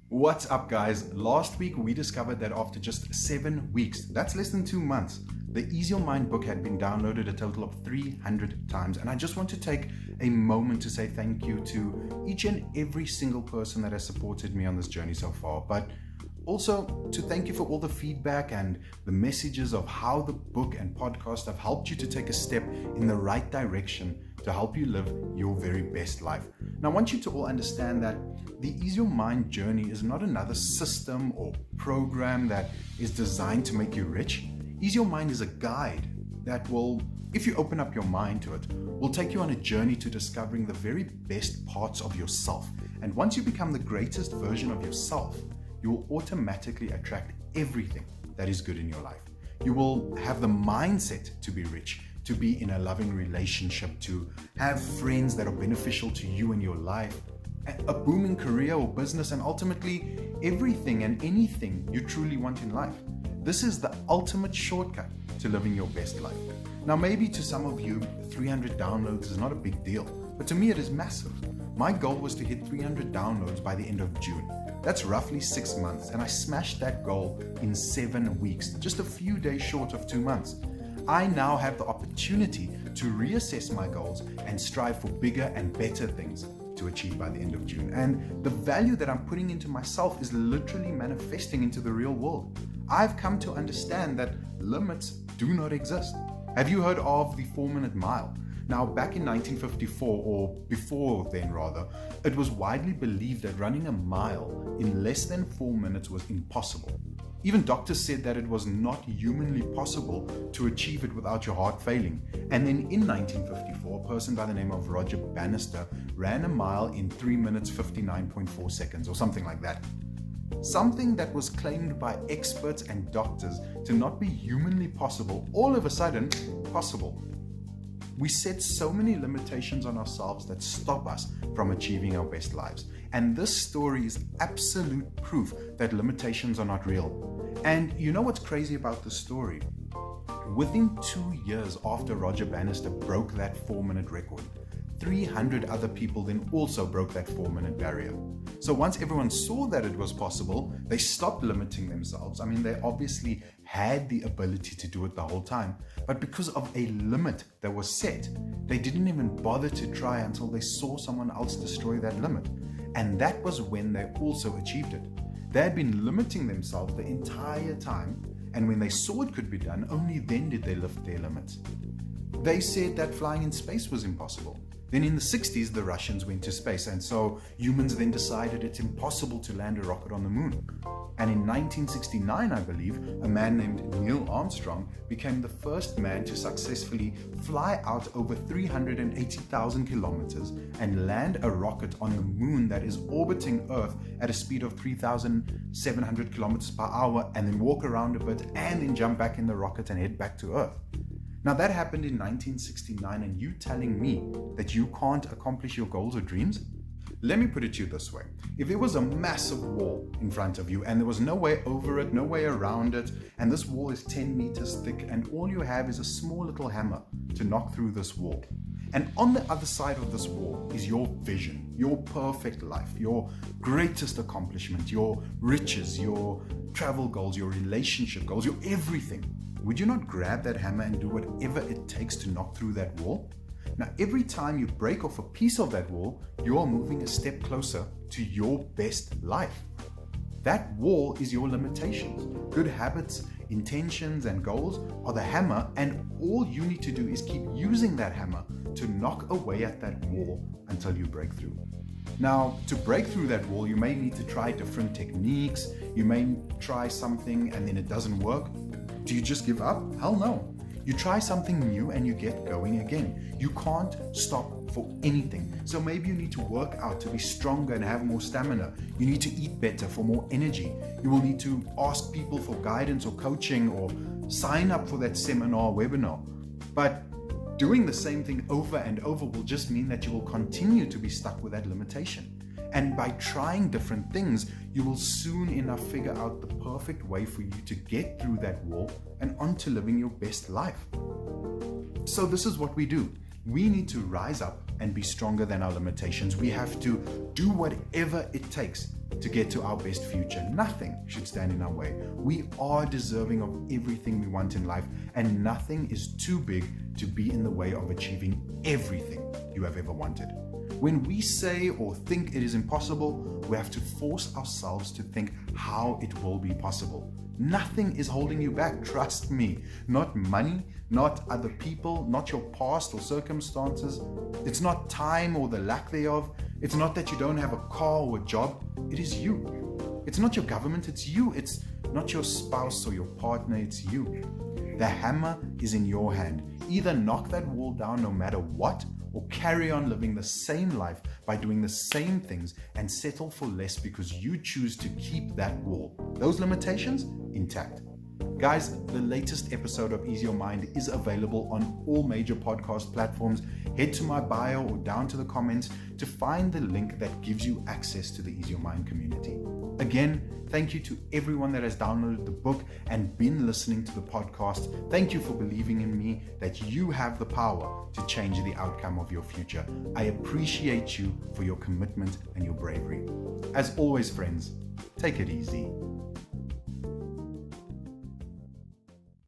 What's up, guys? Last week we discovered that after just 7 weeks, that's less than 2 months, the Ease Your Mind book had been downloaded a total of 300 times. And I just want to take a moment to say thank you to each and every single person that has supported me on this journey so far. But also to thank you for all the feedback and the messages of how the book and podcast have helped you to take a step in the right direction to help you live your very best life. Now, I want you to all understand that the Ease Your Mind journey is not another system or program that is designed to make you rich. Ease Your Mind is a guide that will, if you open up your mind to it, will take you on a journey to discovering the very best parts of yourself. And once you become the greatest version of yourself, you will automatically attract everything that is good in your life. You will have the mindset to be rich, to be in a loving relationship, to have friends that are beneficial to you in your life, a booming career or business, and ultimately everything and anything you truly want in life. This is the ultimate shortcut to living your best life. Now, maybe to some of you, 300 downloads is not a big deal, but to me it is massive. My goal was to hit 300 downloads by the end of June. That's roughly 6 months, and I smashed that goal in 7 weeks, just a few days short of 2 months. I now have the opportunity to reassess my goals and strive for bigger and better things to achieve by the end of June. And the value that I'm putting into myself is literally manifesting into the real world. I've come to understand that limits do not exist. Have you heard of the 4-minute mile? Now, back in 1954, or before then rather, it was widely believed that running a mile in less than 4 minutes was impossible. Even doctors said that it was not humanly possible to achieve it without your heart failing. And then in 1954, a person by the name of Roger Bannister ran a mile in 3 minutes 59.4 seconds or something like that. Something that was claimed by experts and doctors to not be humanly possible, all of a sudden possible. We set so many limitations on ourselves that stop us from achieving our best lives. And this story is absolute proof that limitations are not real. And you know what's crazy about this story? Within 2 years after Roger Bannister broke that 4-minute record, 300 other people then also broke that 4-minute barrier. So once everyone saw that it was possible, they stopped limiting themselves. I mean, they obviously had the ability to do it the whole time, but because of a limit that was set, they didn't even bother to try until they saw someone else destroy that limit. And that was when they also achieved it. They had been limiting themselves the entire time, and when they saw it could be done, only then did they lift their limits. They said that flying in space was impossible. Then in the 60s, the Russians went to space, and so humans then decided it's impossible to land a rocket on the moon. And in 1969, I believe, a man named Neil Armstrong became the first man to successfully fly out over 380,000 kilometers and land a rocket on the moon that is orbiting Earth at a speed of 3,700 kilometers per hour, and then walk around a bit and then jump back in the rocket and head back to Earth. Now, that happened in 1969, and you telling me that you can't accomplish your goals or dreams? Let me put it to you this way. If there was a massive wall in front of you and there was no way over it, no way around it, and this wall is 10 meters thick, and all you have is a small little hammer to knock through this wall. And on the other side of this wall is your vision, your perfect life, your greatest accomplishment, your riches, your travel goals, your relationship goals, your everything. Would you not grab that hammer and do whatever it takes to knock through that wall? Now, every time you break off a piece of that wall, you are moving a step closer to your best life. That wall is your limitations. Good habits, intentions, and goals are the hammer, and all you need to do is keep using that hammer to knock away at that wall until you break through. Now, to break through that wall, you may need to try different techniques. You may try something and then it doesn't work. Do you just give up? Hell no. You try something new and you get going again. You can't stop for anything. So maybe you need to work out to be stronger and have more stamina. You need to eat better for more energy. You will need to ask people for guidance or coaching, or sign up for that seminar or webinar. But doing the same thing over and over will just mean that you will continue to be stuck with that limitation. And by trying different things, you will soon enough figure out the perfect way for you to get through that wall and onto living your best life. So this is what we do. We need to rise up and be stronger than our limitations. We have to do whatever it takes to get to our best future. Nothing should stand in our way. We are deserving of everything we want in life, and nothing is too big to be in the way of achieving everything you have ever wanted. When we say or think it is impossible, we have to force ourselves to think how it will be possible. Nothing is holding you back, trust me. Not money, not other people, not your past or circumstances. It's not time or the lack thereof. It's not that you don't have a car or a job. It is you. It's not your government, it's you. It's not your spouse or your partner, it's you. The hammer is in your hand. Either knock that wall down no matter what, or carry on living the same life by doing the same things and settle for less because you choose to keep that wall, those limitations, intact. Guys, the latest episode of Ease Your Mind is available on all major podcast platforms. Head to my bio or down to the comments to find the link that gives you access to the Ease Your Mind community. Again, thank you to everyone that has downloaded the book and been listening to the podcast. Thank you for believing in me that you have the power to change the outcome of your future. I appreciate you for your commitment and your bravery. As always, friends, take it easy.